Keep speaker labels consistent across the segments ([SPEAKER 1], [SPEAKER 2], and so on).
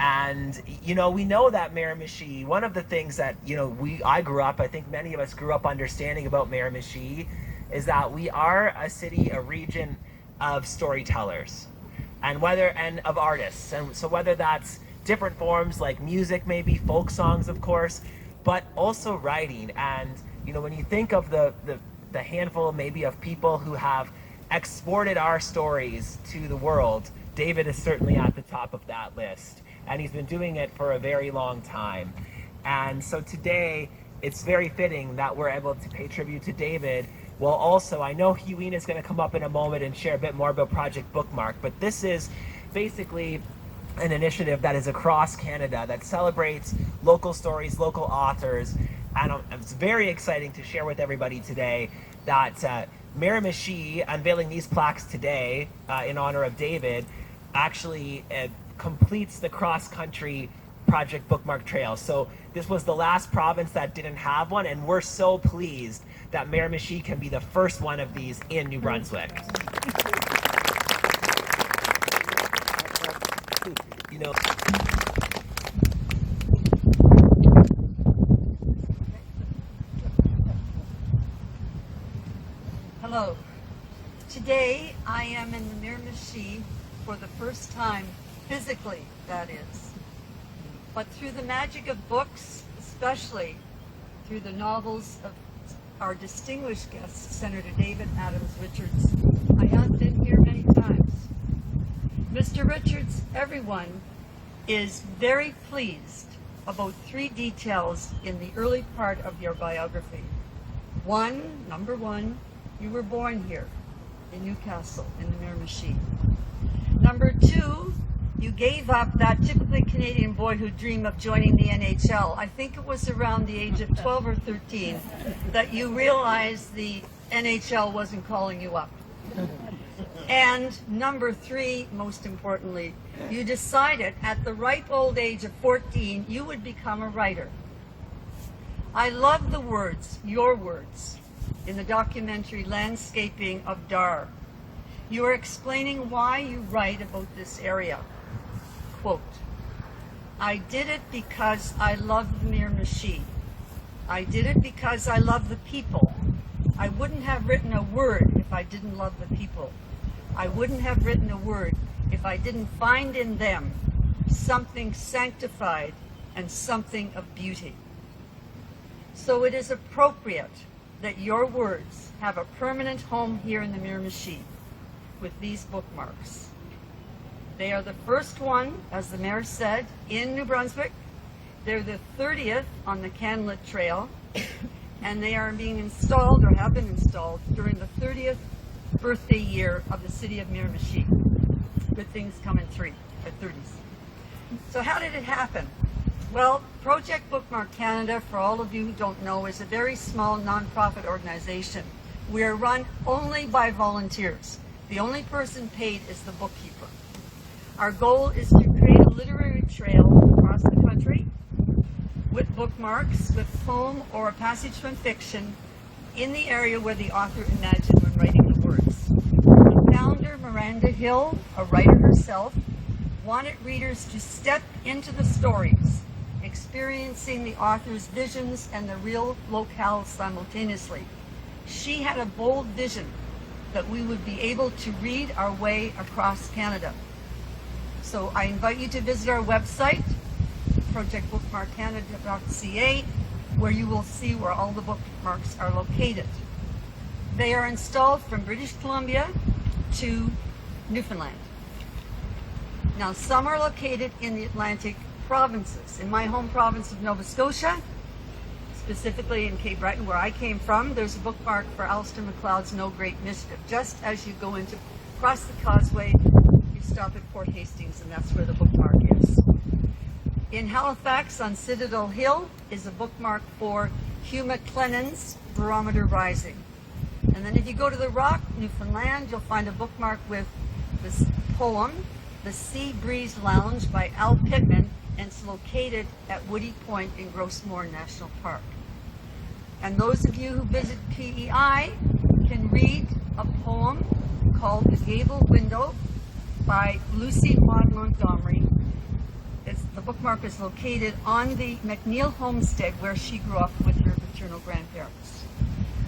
[SPEAKER 1] And, we know that Miramichi, one of the things that, I grew up, I think many of us grew up understanding about Miramichi, is that we are a city, a region of storytellers and of artists. And so whether that's different forms like music, maybe folk songs, of course, but also writing. And, when you think of the handful maybe of people who have exported our stories to the world, David is certainly at the top of that list. And he's been doing it for a very long time. And so today, it's very fitting that we're able to pay tribute to David. Well, also, I know Hughena is going to come up in a moment and share a bit more about Project Bookmark, but this is basically an initiative that is across Canada that celebrates local stories, local authors, and it's very exciting to share with everybody today that Miramichi, unveiling these plaques today in honor of David, actually completes the cross-country Project Bookmark Trail. So this was the last province that didn't have one, and we're so pleased that Miramichi can be the first one of these in New Brunswick.
[SPEAKER 2] Hello. Today I am in the Miramichi for the first time, physically, that is. But through the magic of books, especially through the novels of our distinguished guest, Senator David Adams Richards, I have been here many times. Mr. Richards, everyone is very pleased about 3 details in the early part of your biography. Number one, you were born here in Newcastle, in the Miramichi. Number 2, you gave up that typically Canadian boy who dreamed of joining the NHL. I think it was around the age of 12 or 13 that you realized the NHL wasn't calling you up. And number 3, most importantly, you decided at the ripe old age of 14 you would become a writer. I love the words, your words, in the documentary Landscaping of Dar. You are explaining why you write about this area. Quote, I did it because I love the Miramichi. I did it because I love the people. I wouldn't have written a word if I didn't love the people. I wouldn't have written a word if I didn't find in them something sanctified and something of beauty. So it is appropriate that your words have a permanent home here in the Miramichi with these bookmarks. They are the first one, as the mayor said, in New Brunswick. They're the 30th on the Canlit Trail, and they are being installed, or have been installed, during the 30th birthday year of the city of Miramichi. Good things come in 30s. So how did it happen? Well, Project Bookmark Canada, for all of you who don't know, is a very small nonprofit organization. We are run only by volunteers. The only person paid is the bookkeeper. Our goal is to create a literary trail across the country with bookmarks, with poem or a passage from fiction in the area where the author imagined when writing the words. The founder, Miranda Hill, a writer herself, wanted readers to step into the stories, experiencing the author's visions and the real locale simultaneously. She had a bold vision that we would be able to read our way across Canada. So I invite you to visit our website, projectbookmarkcanada.ca, where you will see where all the bookmarks are located. They are installed from British Columbia to Newfoundland. Now, some are located in the Atlantic provinces. In my home province of Nova Scotia, specifically in Cape Breton, where I came from, there's a bookmark for Alistair MacLeod's No Great Mischief. Just as you go into cross the causeway, you stop at Fort Hastings, and that's where the bookmark is. In Halifax on Citadel Hill is a bookmark for Hugh McLennan's Barometer Rising. And then if you go to the Rock, Newfoundland, you'll find a bookmark with this poem, The Sea Breeze Lounge by Al Pittman, and it's located at Woody Point in Grossmore National Park. And those of you who visit PEI can read a poem called The Gable Window by Lucy Maud Montgomery. The bookmark is located on the McNeil homestead where she grew up with her maternal grandparents.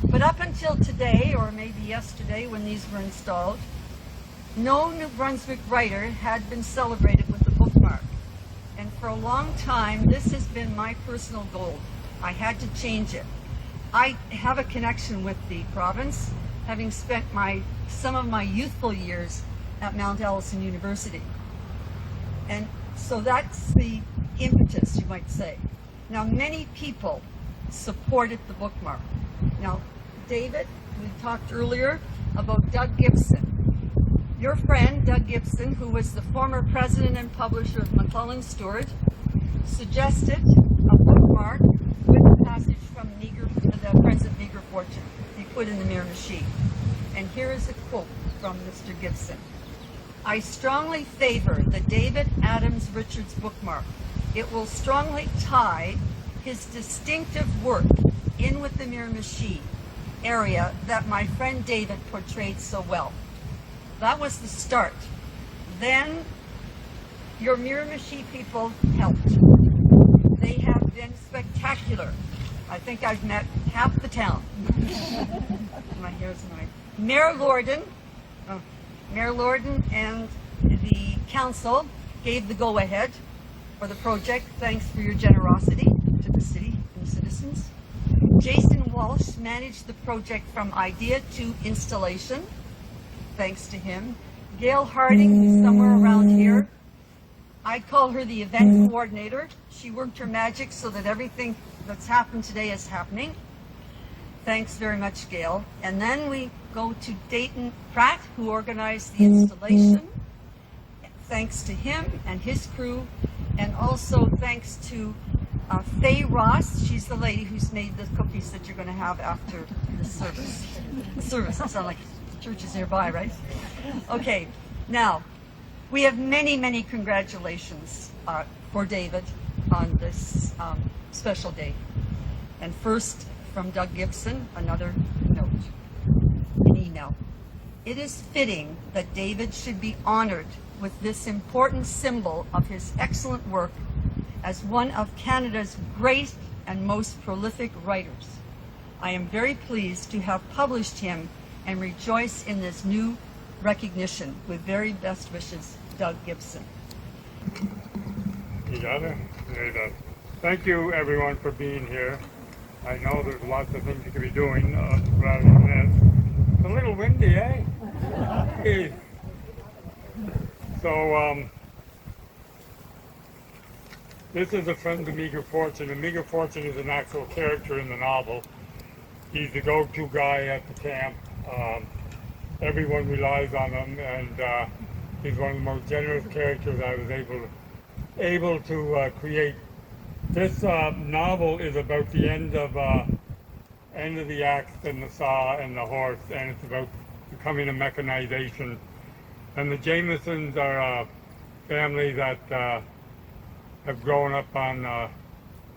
[SPEAKER 2] But up until today, or maybe yesterday when these were installed, no New Brunswick writer had been celebrated with a bookmark. And for a long time, this has been my personal goal. I had to change it. I have a connection with the province, having spent some of my youthful years at Mount Allison University. And so that's the impetus, you might say. Now, many people supported the bookmark. Now, David, we talked earlier about Doug Gibson. Your friend, Doug Gibson, who was the former president and publisher of McClellan Stewart, suggested a bookmark with a passage from the Friends of Meager Fortune be put in the Miramichi. And here is a quote from Mr. Gibson. I strongly favor the David Adams Richards bookmark. It will strongly tie his distinctive work in with the Miramichi area that my friend David portrayed so well. That was the start. Then your Miramichi people helped. They have been spectacular. I think I've met half the town. My hair's annoying. Mayor Lordon and the council gave the go-ahead for the project. Thanks for your generosity to the city and the citizens. Jason Walsh managed the project from idea to installation. Thanks to him. Gail Harding is somewhere around here. I call her the event coordinator. She worked her magic so that everything that's happened today is happening. Thanks very much, Gail. And then we go to Dayton Pratt, who organized the installation. Thanks to him and his crew. And also thanks to Faye Ross. She's the lady who's made the cookies that you're going to have after the service. I sound like the church is nearby, right? Okay, now, we have many, many congratulations for David on this special day. And first, from Doug Gibson, another note, an email. It is fitting that David should be honored with this important symbol of his excellent work as one of Canada's great and most prolific writers. I am very pleased to have published him and rejoice in this new recognition. With very best wishes, Doug Gibson.
[SPEAKER 3] You got it? Very good. Thank you, everyone, for being here. I know there's lots of things you could be doing rather than this. It's a little windy, eh? Hey. So, this is a friend of Meager Fortune, and Meager Fortune is an actual character in the novel. He's the go-to guy at the camp. Everyone relies on him, and he's one of the most generous characters I was able to create. This novel is about the end of the axe and the saw and the horse, and it's about becoming a mechanization. And the Jamesons are a family that have grown up on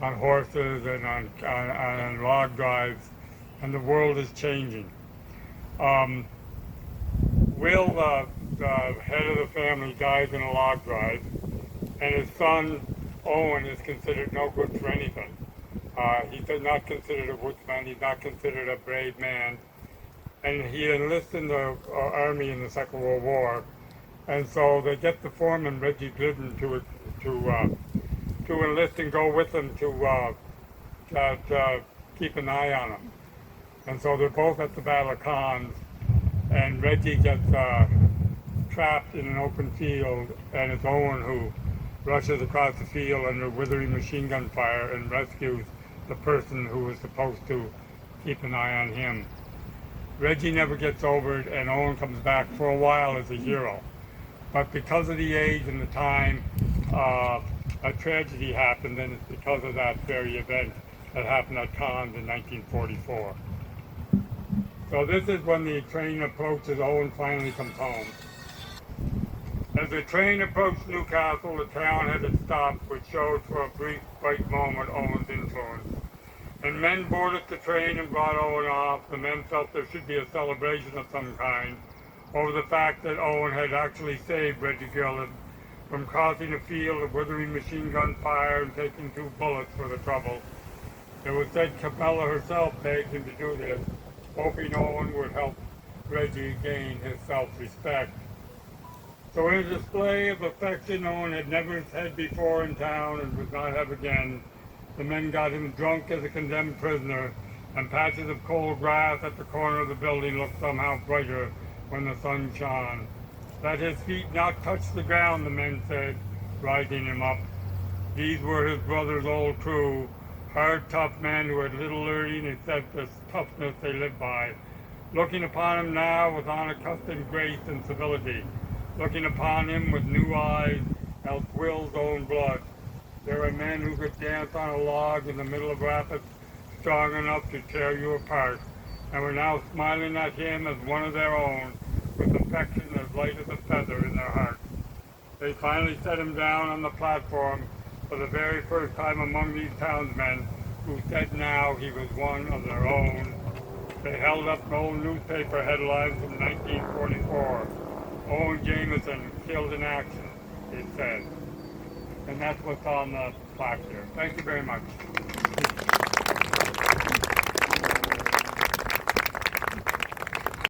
[SPEAKER 3] horses and on log drives, and the world is changing. Will, the head of the family, dies in a log drive, and his son Owen is considered no good for anything. He's not considered a woodsman. He's not considered a brave man, and he enlists in the army in the Second World War. And so they get the foreman Reggie Glidden to enlist and go with them to keep an eye on him. And so they're both at the Battle of Cons, and Reggie gets trapped in an open field, and it's Owen who rushes across the field under withering machine gun fire and rescues the person who was supposed to keep an eye on him. Reggie never gets over it, and Owen comes back for a while as a hero. But because of the age and the time, a tragedy happened, and it's because of that very event that happened at Cannes in 1944. So this is when the train approaches. Owen finally comes home. As the train approached Newcastle, the town had its stops, which showed for a brief, bright moment Owen's influence. And men boarded the train and brought Owen off. The men felt there should be a celebration of some kind over the fact that Owen had actually saved Reggie Gillen from crossing a field of withering machine gun fire and taking 2 bullets for the trouble. It was said Cabela herself begged him to do this, hoping Owen would help Reggie gain his self-respect. So in a display of affection Owen had never had before in town and would not have again, the men got him drunk as a condemned prisoner, and patches of cold grass at the corner of the building looked somehow brighter when the sun shone. Let his feet not touch the ground, the men said, rising him up. These were his brother's old crew, hard, tough men who had little learning except the toughness they lived by. Looking upon him now with unaccustomed grace and civility, looking upon him with new eyes, else Will's own blood. There were men who could dance on a log in the middle of rapids strong enough to tear you apart, and were now smiling at him as one of their own, with affection as light as a feather in their hearts. They finally set him down on the platform for the very first time among these townsmen, who said now he was one of their own. They held up an old newspaper headlines from 1944. Owen Jameson killed in action, it said. And that's what's on the plaque here. Thank you very much.